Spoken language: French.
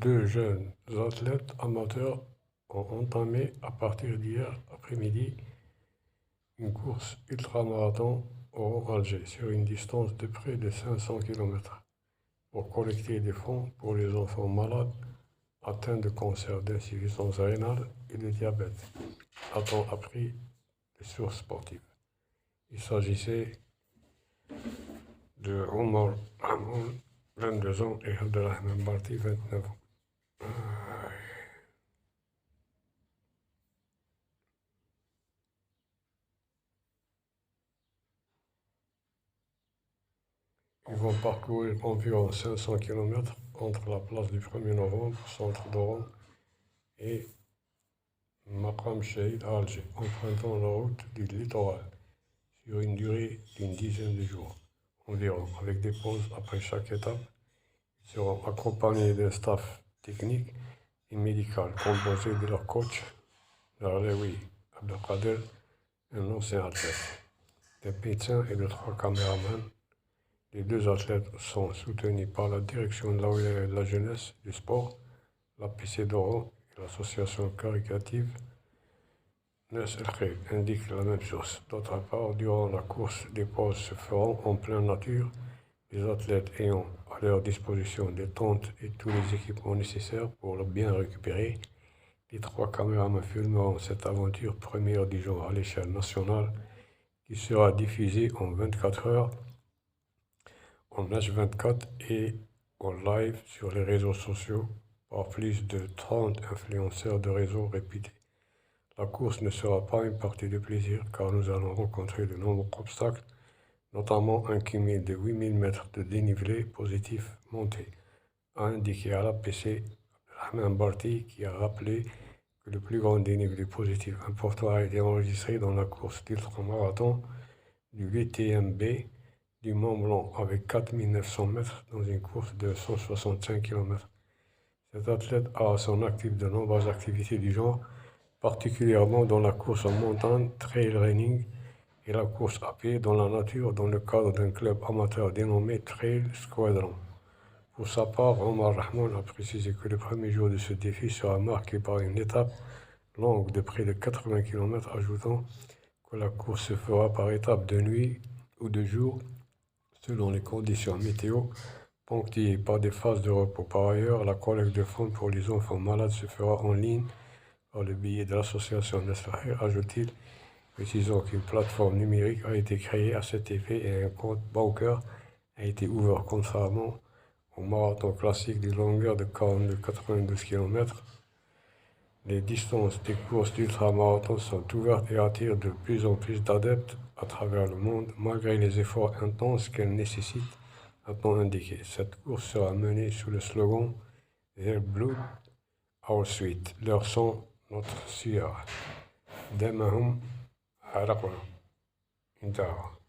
Deux jeunes athlètes amateurs ont entamé à partir d'hier après-midi une course ultramarathon au Alger sur une distance de près de 500 km pour collecter des fonds pour les enfants malades atteints de cancer, d'insuffisance rénale et de diabète, a-t-on appris des sources sportives. Il s'agissait de Omar Hamoun, 22 ans, et Abdelrahman Barti, 29 ans. Ils vont parcourir environ 500 km entre la place du 1er novembre, centre d'Oran, et Maqam Chahid à Alger, empruntant la route du littoral sur une durée d'une dizaine de jours environ, avec des pauses après chaque étape. Ils seront accompagnés d'un staff technique et médical composé de leur coach, Larlewi Abdelkader, un ancien athlète, des médecins et de 3 caméramans. Les deux athlètes sont soutenus par la direction de la wilaya de la jeunesse, du sport, l'APC d'Oran et l'association caritative Nes El Khair indique la même chose. D'autre part, durant la course, des pauses se feront en pleine nature, les athlètes ayant à leur disposition des tentes et tous les équipements nécessaires pour bien récupérer. Les 3 caméramans filmeront cette aventure première du genre à l'échelle nationale qui sera diffusée en 24 heures en H24 et en live sur les réseaux sociaux par plus de 30 influenceurs de réseaux réputés. La course ne sera pas une partie de plaisir car nous allons rencontrer de nombreux obstacles, notamment un cumul de 8000 mètres de dénivelé positif monté, a indiqué à l'APC Rahman Barti, qui a rappelé que le plus grand dénivelé positif important a été enregistré dans la course d'ultramarathon du UTMB du Mont Blanc avec 4900 mètres dans une course de 165 km. Cet athlète a à son actif de nombreuses activités du genre, particulièrement dans la course en montagne, trail running et la course à pied dans la nature dans le cadre d'un club amateur dénommé Trail Squadron. Pour sa part, Omar Rahman a précisé que le premier jour de ce défi sera marqué par une étape longue de près de 80 km, ajoutant que la course se fera par étapes de nuit ou de jour selon les conditions météo, ponctuées par des phases de repos. Par ailleurs, la collecte de fonds pour les enfants malades se fera en ligne par le biais de l'association Nes El Khair, ajoute-t-il, précisant qu'une plateforme numérique a été créée à cet effet et un compte bancaire a été ouvert contrairement au marathon classique d'une longueur de 42-92 km. Les distances des courses d'ultramarathon sont ouvertes et attirent de plus en plus d'adeptes à travers le monde, malgré les efforts intenses qu'elles nécessitent, a-t-on indiqué. Cette course sera menée sous le slogan Their Blood, Our Sweat, leur sang, notre sueur. Damahum Araqna. Intara.